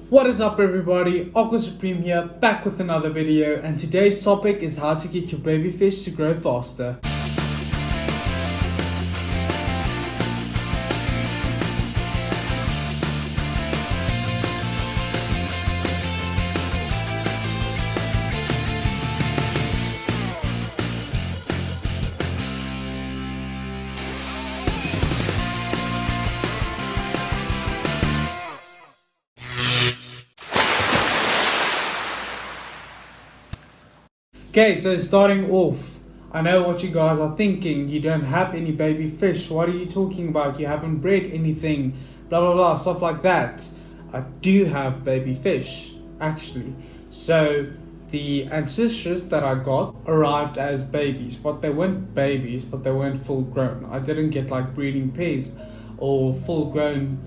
What is up everybody, Aqua Supreme here, back with another video, and today's topic is how to get your baby fish to grow faster. Okay, so starting off, I know what you guys are thinking. You don't have any baby fish. What are you talking about? You haven't bred anything, blah blah blah, stuff like that. I do have baby fish, actually. So the ancestors that I got arrived as babies, but they weren't babies, but they weren't full grown. I didn't get like breeding pairs or full grown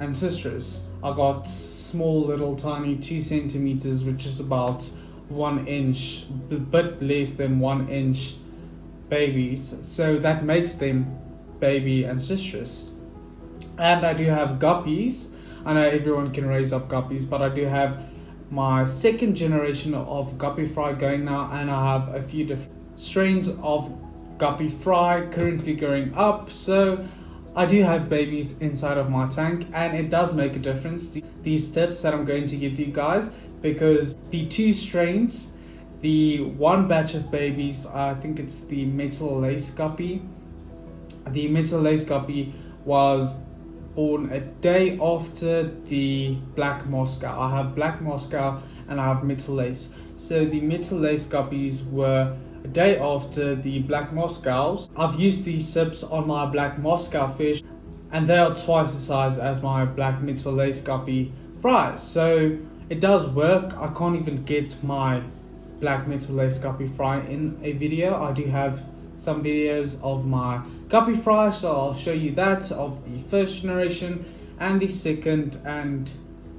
ancestors. I got small little tiny 2 centimeters, which is about 1 inch, a bit less than 1 inch babies, so that makes them baby ancestors. And I do have guppies. I know everyone can raise up guppies, but I do have my second generation of guppy fry going now, and I have a few different strains of guppy fry currently growing up. So I do have babies inside of my tank, and it does make a difference, these tips that I'm going to give you guys, because the 2 strains, the 1 batch of babies, I think it's the metal lace guppy. The metal lace guppy was born a day after the black Moscow. I have black Moscow and I have metal lace. So the metal lace guppies were a day after the black Moscows. I've used these tips on my black Moscow fish, and they are twice the size as my black metal lace guppy fries. So it does work. I can't even get my black metal lace guppy fry in a video. I do have some videos of my guppy fry, so I'll show you that, of the first generation and the second, and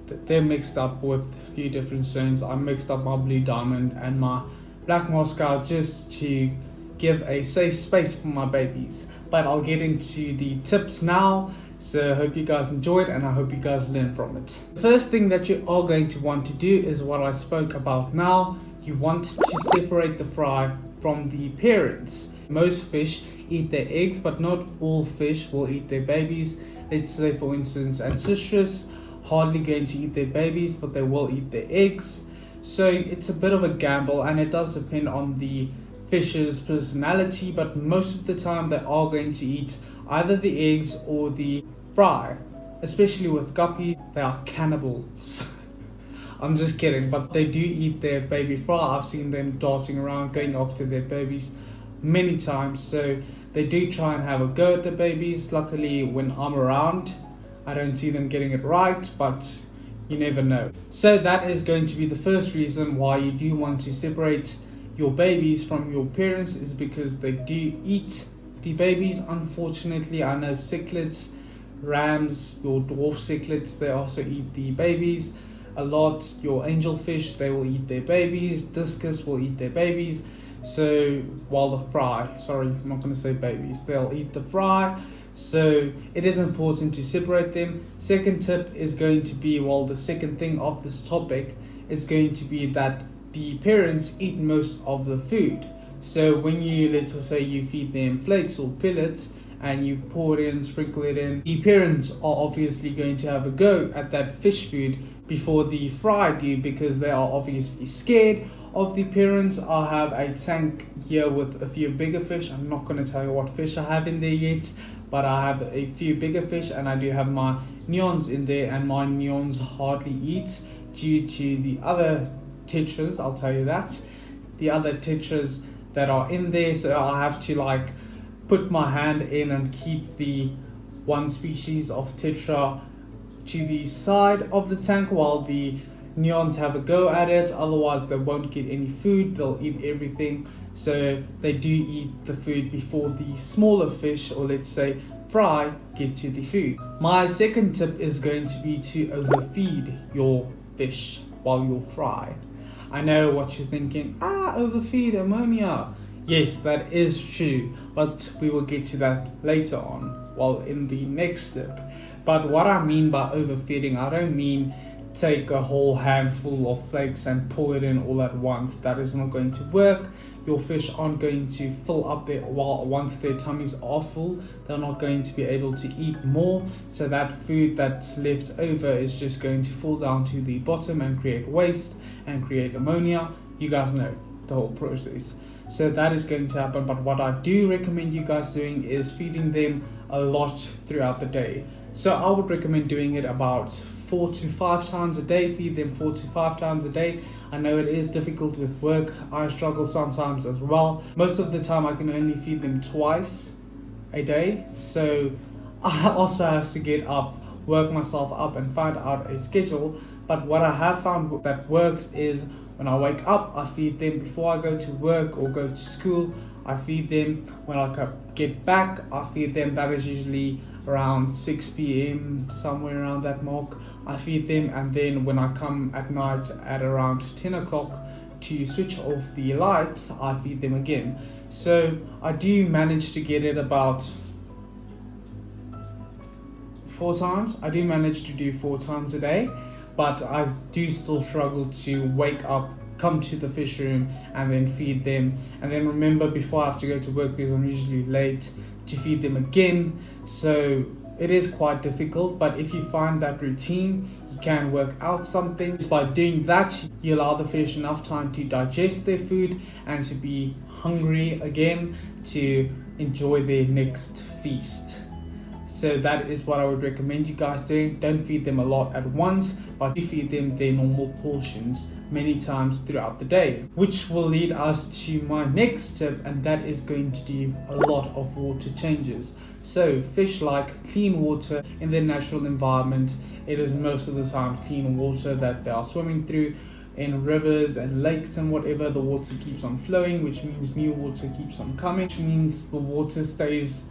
they're mixed up with a few different strains. I mixed up my blue diamond and my black Moscow just to give a safe space for my babies. But I'll get into the tips now. So I hope you guys enjoyed, and I hope you guys learn from it. The first thing that you are going to want to do is what I spoke about now. You want to separate the fry from the parents. Most fish eat their eggs, but not all fish will eat their babies. Let's say for instance ancestors hardly going to eat their babies, but they will eat their eggs. So it's a bit of a gamble, and it does depend on the fish's personality, but most of the time they are going to eat either the eggs or the fry. Especially with guppies, they are cannibals. I'm just kidding, but they do eat their baby fry. I've seen them darting around going after their babies many times, so they do try and have a go at the babies. Luckily when I'm around, I don't see them getting it right, but you never know. So that is going to be the first reason why you do want to separate your babies from your parents, is because they do eat the babies. Unfortunately, I know cichlids, rams, your dwarf cichlids, they also eat the babies a lot. Your angelfish, they will eat their babies. Discus will eat their babies. So while the fry, sorry, I'm not going to say babies, they'll eat the fry. So it is important to separate them. Second tip is going to be, well, the second thing of this topic is going to be that the parents eat most of the food. So when you, let's say you feed them flakes or pellets and you pour it in, sprinkle it in, the parents are obviously going to have a go at that fish food before the fry do, because they are obviously scared of the parents. I have a tank here with a few bigger fish. I'm not going to tell you what fish I have in there yet, but I have a few bigger fish, and I do have my neons in there, and my neons hardly eat due to the other tetras, I'll tell you that. The other tetras that are in there, so I have to like put my hand in and keep the one species of tetra to the side of the tank while the neons have a go at it. Otherwise they won't get any food, they'll eat everything. So they do eat the food before the smaller fish, or let's say fry, get to the food. My second tip is going to be to overfeed your fish while you fry. I know what you're thinking, overfeed, ammonia. Yes, that is true, but we will get to that later on, well, in the next step. But what I mean by overfeeding, I don't mean take a whole handful of flakes and pour it in all at once. That is not going to work. Your fish aren't going to fill up once their tummies are full, they're not going to be able to eat more. So that food that's left over is just going to fall down to the bottom and create waste and create ammonia. You guys know the whole process. So that is going to happen. But what I do recommend you guys doing is feeding them a lot throughout the day. So I would recommend doing it about 4 to 5 times a day. Feed them 4 to 5 times a day. I know it is difficult with work. I struggle sometimes as well. Most of the time I can only feed them twice a day. So I also have to get up, work myself up and find out a schedule. But what I have found that works is when I wake up, I feed them before I go to work or go to school. I feed them when I get back. I feed them. That is usually around 6 p.m, somewhere around that mark. I feed them, and then when I come at night at around 10 o'clock to switch off the lights, I feed them again. So I do manage to get it about 4 times. I do manage to do 4 times a day, but I do still struggle to wake up, come to the fish room and then feed them, and then remember before I have to go to work because I'm usually late to feed them again. So it is quite difficult, but if you find that routine, you can work out something. By doing that, you allow the fish enough time to digest their food and to be hungry again to enjoy their next feast. So that is what I would recommend you guys doing. Don't feed them a lot at once, but you feed them their normal portions many times throughout the day, which will lead us to my next tip, and that is going to do a lot of water changes. So fish like clean water in their natural environment. It is most of the time clean water that they are swimming through. In rivers and lakes and whatever, the water keeps on flowing, which means new water keeps on coming, which means the water stays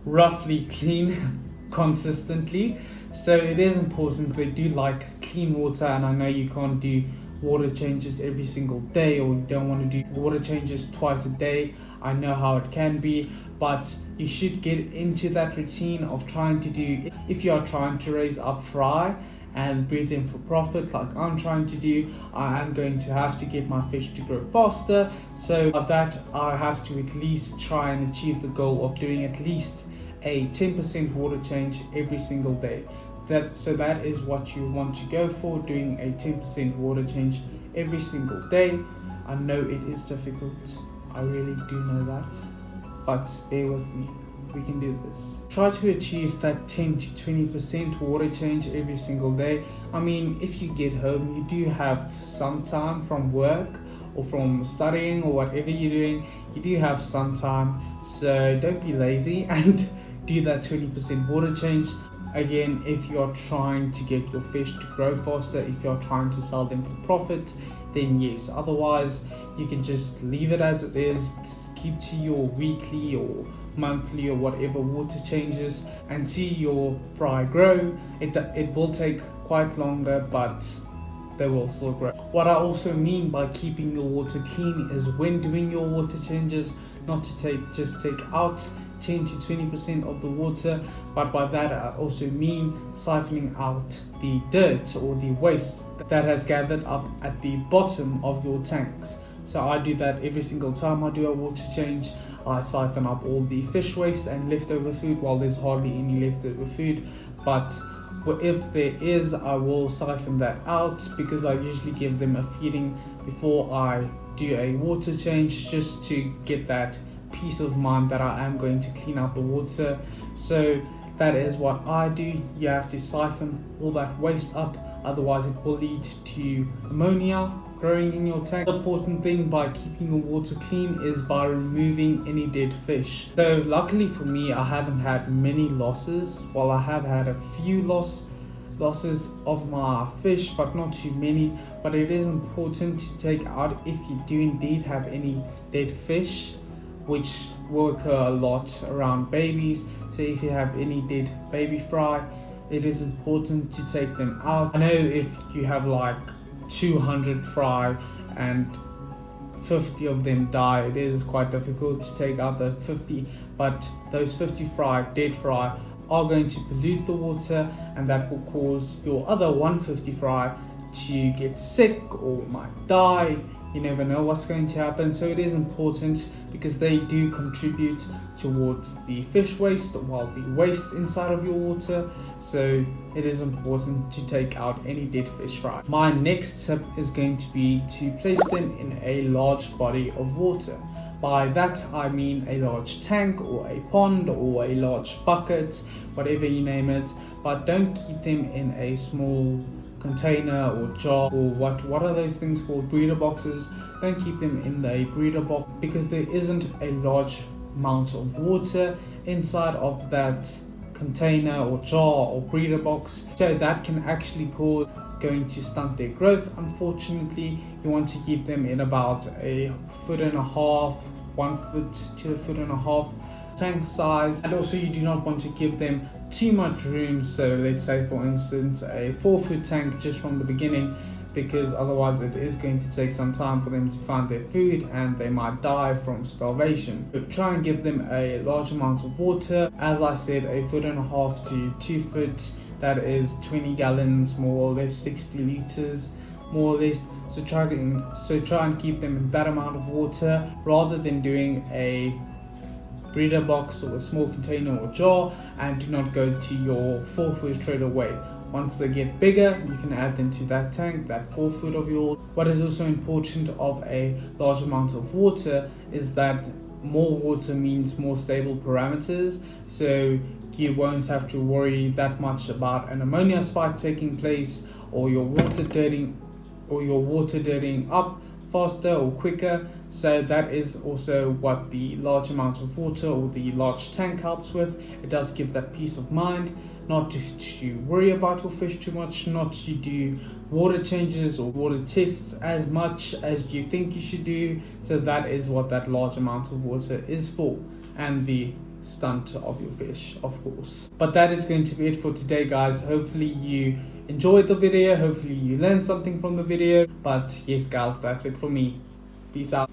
roughly clean consistently. So it is important. They do like clean water, and I know you can't do water changes every single day, or you don't want to do water changes twice a day. I know how it can be, but you should get into that routine of trying to do, if you are trying to raise up fry and breed them for profit like I'm trying to do, I am going to have to get my fish to grow faster. So by that, I have to at least try and achieve the goal of doing at least a 10% water change every single day. So that is what you want to go for, doing a 10% water change every single day. I know it is difficult, I really do know that, but bear with me, we can do this. Try to achieve that 10 to 20% water change every single day. I mean, if you get home, you do have some time from work or from studying or whatever you're doing, you do have some time, so don't be lazy and do that 20% water change. Again, if you're trying to get your fish to grow faster, if you're trying to sell them for profit, then yes. Otherwise, you can just leave it as it is, keep to your weekly or monthly or whatever water changes, and see your fry grow. It will take quite longer, but they will still grow. What I also mean by keeping your water clean is when doing your water changes, not to just take out 10 to 20% of the water, but by that I also mean siphoning out the dirt or the waste that has gathered up at the bottom of your tanks. So I do that every single time I do a water change. I siphon up all the fish waste and leftover food. Well, there's hardly any leftover food, but if there is, I will siphon that out, because I usually give them a feeding before I do a water change, just to get that peace of mind that I am going to clean out the water. So that is what I do. You have to siphon all that waste up, otherwise it will lead to ammonia growing in your tank. The important thing by keeping your water clean is by removing any dead fish. So luckily for me, I haven't had many losses. Well, I have had a few losses of my fish, but not too many. But it is important to take out, if you do indeed have any dead fish, which will occur a lot around babies. So if you have any dead baby fry, it is important to take them out. I know if you have like 200 fry and 50 of them die, it is quite difficult to take out the 50, but those 50 fry, dead fry, are going to pollute the water, and that will cause your other 150 fry to get sick or might die. You never know what's going to happen, so it is important because they do contribute towards the fish waste, while the waste inside of your water, so it is important to take out any dead fish fry. My next tip is going to be to place them in a large body of water. By that I mean a large tank or a pond or a large bucket, whatever you name it, but don't keep them in a small container or jar, or what are those things called, breeder boxes. Don't keep them in the breeder box because there isn't a large amount of water inside of that container or jar or breeder box, so that can actually cause going to stunt their growth. Unfortunately, you want to keep them in about 1.5 feet, 1 foot to 1.5 feet tank size, and also you do not want to give them too much room. So let's say for instance a 4-foot tank just from the beginning, because otherwise it is going to take some time for them to find their food and they might die from starvation. So try and give them a large amount of water. As I said, 1.5 feet to 2 foot, that is 20 gallons, more or less 60 liters more or less. So try and keep them in that amount of water rather than doing a breeder box or a small container or jar, and do not go to your 4 foot straight away. Once they get bigger, you can add them to that tank, that 4 foot of yours. What is also important of a large amount of water is that more water means more stable parameters, so you won't have to worry that much about an ammonia spike taking place, or your water dirtying up faster or quicker. So that is also what the large amount of water or the large tank helps with. It does give that peace of mind, not to worry about your fish too much, not to do water changes or water tests as much as you think you should do. So that is what that large amount of water is for, and the stunt of your fish, of course. But that is going to be it for today, guys. Hopefully you enjoyed the video, hopefully you learned something from the video. But yes guys, that's it for me. Peace out.